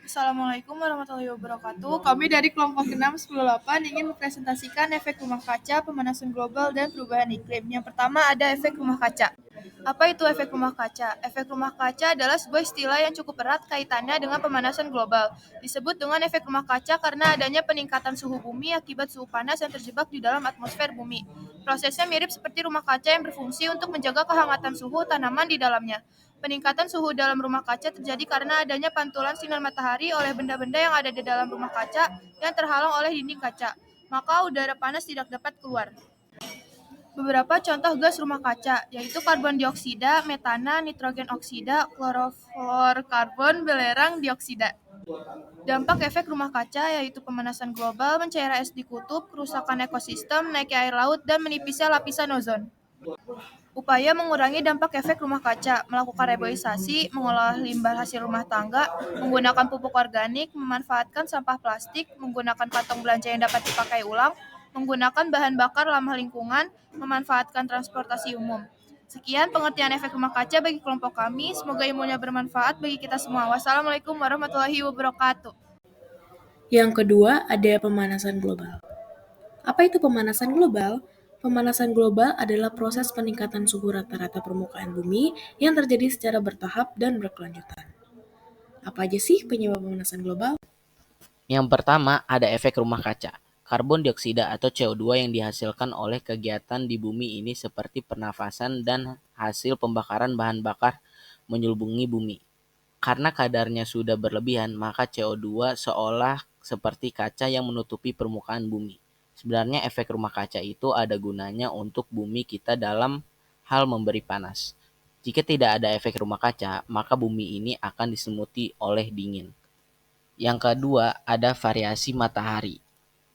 Assalamualaikum warahmatullahi wabarakatuh. Kami dari kelompok 6 10 8 ingin mempresentasikan efek rumah kaca, pemanasan global, dan perubahan iklim. Yang pertama ada efek rumah kaca. Apa itu efek rumah kaca? Efek rumah kaca adalah sebuah istilah yang cukup erat kaitannya dengan pemanasan global. Disebut dengan efek rumah kaca karena adanya peningkatan suhu bumi akibat suhu panas yang terjebak di dalam atmosfer bumi. Prosesnya mirip seperti rumah kaca yang berfungsi untuk menjaga kehangatan suhu tanaman di dalamnya. Peningkatan suhu dalam rumah kaca terjadi karena adanya pantulan sinar matahari oleh benda-benda yang ada di dalam rumah kaca yang terhalang oleh dinding kaca. Maka udara panas tidak dapat keluar. Beberapa contoh gas rumah kaca, yaitu karbon dioksida, metana, nitrogen oksida, klorofluorkarbon, belerang dioksida. Dampak efek rumah kaca yaitu pemanasan global, mencairnya es di kutub, kerusakan ekosistem, naiknya air laut, dan menipisnya lapisan ozon. Upaya mengurangi dampak efek rumah kaca, melakukan reboisasi, mengolah limbah hasil rumah tangga, menggunakan pupuk organik, memanfaatkan sampah plastik, menggunakan kantong belanja yang dapat dipakai ulang, menggunakan bahan bakar ramah lingkungan, memanfaatkan transportasi umum. Sekian pengertian efek rumah kaca bagi kelompok kami. Semoga ilmunya bermanfaat bagi kita semua. Wassalamualaikum warahmatullahi wabarakatuh. Yang kedua, ada pemanasan global. Apa itu pemanasan global? Pemanasan global adalah proses peningkatan suhu rata-rata permukaan bumi yang terjadi secara bertahap dan berkelanjutan. Apa aja sih penyebab pemanasan global? Yang pertama, ada efek rumah kaca. Karbon dioksida atau CO2 yang dihasilkan oleh kegiatan di bumi ini seperti pernafasan dan hasil pembakaran bahan bakar menyelubungi bumi. Karena kadarnya sudah berlebihan, maka CO2 seolah seperti kaca yang menutupi permukaan bumi. Sebenarnya efek rumah kaca itu ada gunanya untuk bumi kita dalam hal memberi panas. Jika tidak ada efek rumah kaca, maka bumi ini akan diselimuti oleh dingin. Yang kedua, ada variasi matahari.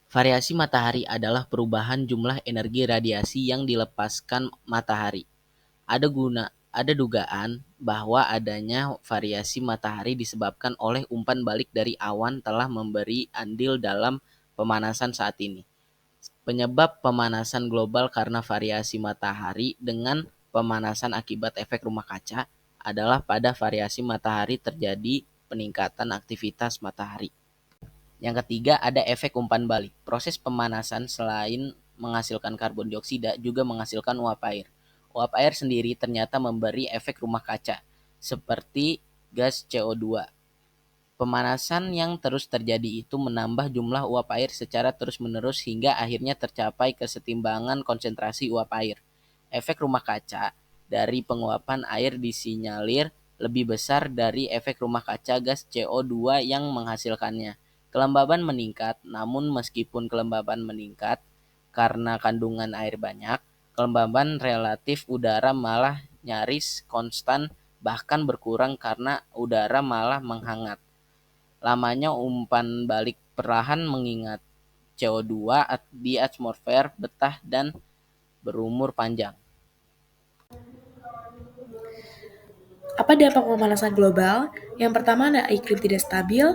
Variasi matahari adalah perubahan jumlah energi radiasi yang dilepaskan matahari. Ada dugaan bahwa adanya variasi matahari disebabkan oleh umpan balik dari awan telah memberi andil dalam pemanasan saat ini. Penyebab pemanasan global karena variasi matahari dengan pemanasan akibat efek rumah kaca adalah pada variasi matahari terjadi peningkatan aktivitas matahari. Yang ketiga, ada efek umpan balik. Proses pemanasan selain menghasilkan karbon dioksida juga menghasilkan uap air. Uap air sendiri ternyata memberi efek rumah kaca, seperti gas CO2. Pemanasan yang terus terjadi itu menambah jumlah uap air secara terus-menerus hingga akhirnya tercapai kesetimbangan konsentrasi uap air. Efek rumah kaca dari penguapan air disinyalir lebih besar dari efek rumah kaca gas CO2 yang menghasilkannya. Kelembaban meningkat, namun meskipun kelembaban meningkat karena kandungan air banyak, kelembaban relatif udara malah nyaris konstan bahkan berkurang karena udara malah menghangat. Lamanya umpan balik perlahan mengingat CO2 di atmosfer betah dan berumur panjang. Apa dampak pemanasan global? Yang pertama ada iklim tidak stabil,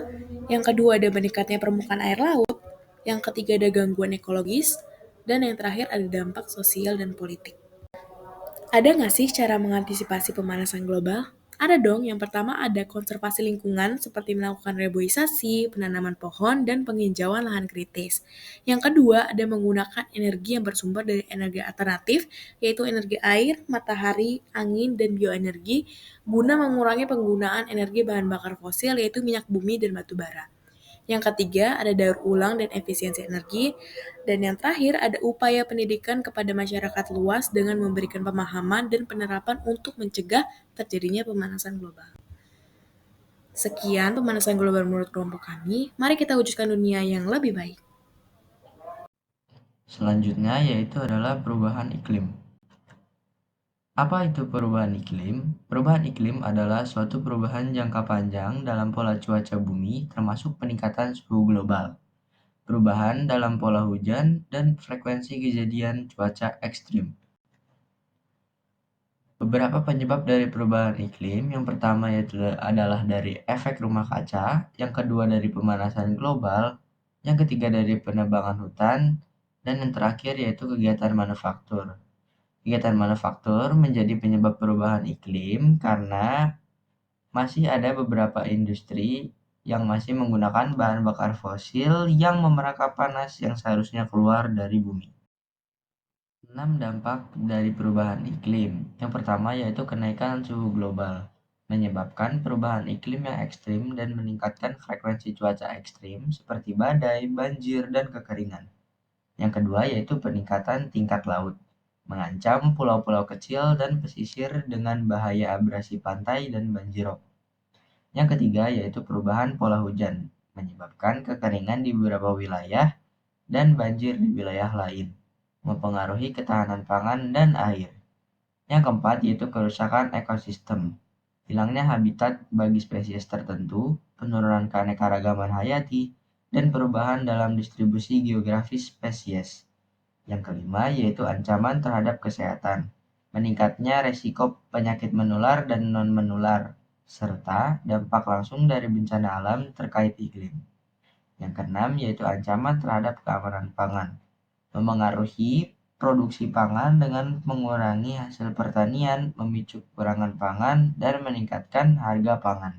yang kedua ada meningkatnya permukaan air laut, yang ketiga ada gangguan ekologis, dan yang terakhir ada dampak sosial dan politik. Ada nggak sih cara mengantisipasi pemanasan global? Ada dong, yang pertama ada konservasi lingkungan seperti melakukan reboisasi, penanaman pohon, dan penghijauan lahan kritis. Yang kedua ada menggunakan energi yang bersumber dari energi alternatif, yaitu energi air, matahari, angin, dan bioenergi, guna mengurangi penggunaan energi bahan bakar fosil yaitu minyak bumi dan batu bara. Yang ketiga, ada daur ulang dan efisiensi energi. Dan yang terakhir, ada upaya pendidikan kepada masyarakat luas dengan memberikan pemahaman dan penerapan untuk mencegah terjadinya pemanasan global. Sekian pemanasan global menurut kelompok kami. Mari kita wujudkan dunia yang lebih baik. Selanjutnya yaitu adalah perubahan iklim. Apa itu perubahan iklim? Perubahan iklim adalah suatu perubahan jangka panjang dalam pola cuaca bumi termasuk peningkatan suhu global, perubahan dalam pola hujan, dan frekuensi kejadian cuaca ekstrim. Beberapa penyebab dari perubahan iklim, yang pertama yaitu adalah dari efek rumah kaca, yang kedua dari pemanasan global, yang ketiga dari penebangan hutan, dan yang terakhir yaitu kegiatan manufaktur. Kegiatan manufaktur menjadi penyebab perubahan iklim karena masih ada beberapa industri yang masih menggunakan bahan bakar fosil yang memerangkap panas yang seharusnya keluar dari bumi. 6 dampak dari perubahan iklim. Yang pertama yaitu kenaikan suhu global, menyebabkan perubahan iklim yang ekstrim dan meningkatkan frekuensi cuaca ekstrim seperti badai, banjir, dan kekeringan. Yang kedua yaitu peningkatan tingkat laut, mengancam pulau-pulau kecil dan pesisir dengan bahaya abrasi pantai dan banjirop. Yang ketiga yaitu perubahan pola hujan, menyebabkan kekeringan di beberapa wilayah dan banjir di wilayah lain, mempengaruhi ketahanan pangan dan air. Yang keempat yaitu kerusakan ekosistem, hilangnya habitat bagi spesies tertentu, penurunan keanekaragaman hayati, dan perubahan dalam distribusi geografis spesies. Yang kelima yaitu ancaman terhadap kesehatan, meningkatnya resiko penyakit menular dan non-menular, serta dampak langsung dari bencana alam terkait iklim. Yang keenam yaitu ancaman terhadap keamanan pangan, memengaruhi produksi pangan dengan mengurangi hasil pertanian, memicu kekurangan pangan, dan meningkatkan harga pangan.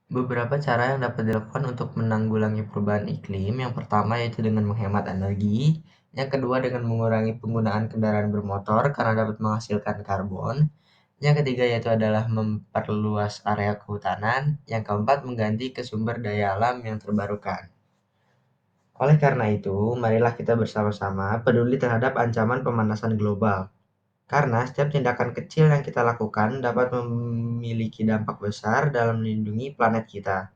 Beberapa cara yang dapat dilakukan untuk menanggulangi perubahan iklim, yang pertama yaitu dengan menghemat energi, yang kedua dengan mengurangi penggunaan kendaraan bermotor karena dapat menghasilkan karbon, yang ketiga yaitu adalah memperluas area kehutanan, yang keempat mengganti ke sumber daya alam yang terbarukan. Oleh karena itu, marilah kita bersama-sama peduli terhadap ancaman pemanasan global. Karena setiap tindakan kecil yang kita lakukan dapat memiliki dampak besar dalam melindungi planet kita.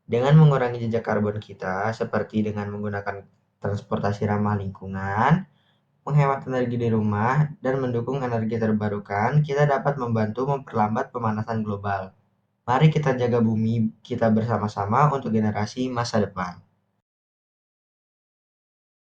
Dengan mengurangi jejak karbon kita, seperti dengan menggunakan transportasi ramah lingkungan, menghemat energi di rumah, dan mendukung energi terbarukan, kita dapat membantu memperlambat pemanasan global. Mari kita jaga bumi kita bersama-sama untuk generasi masa depan.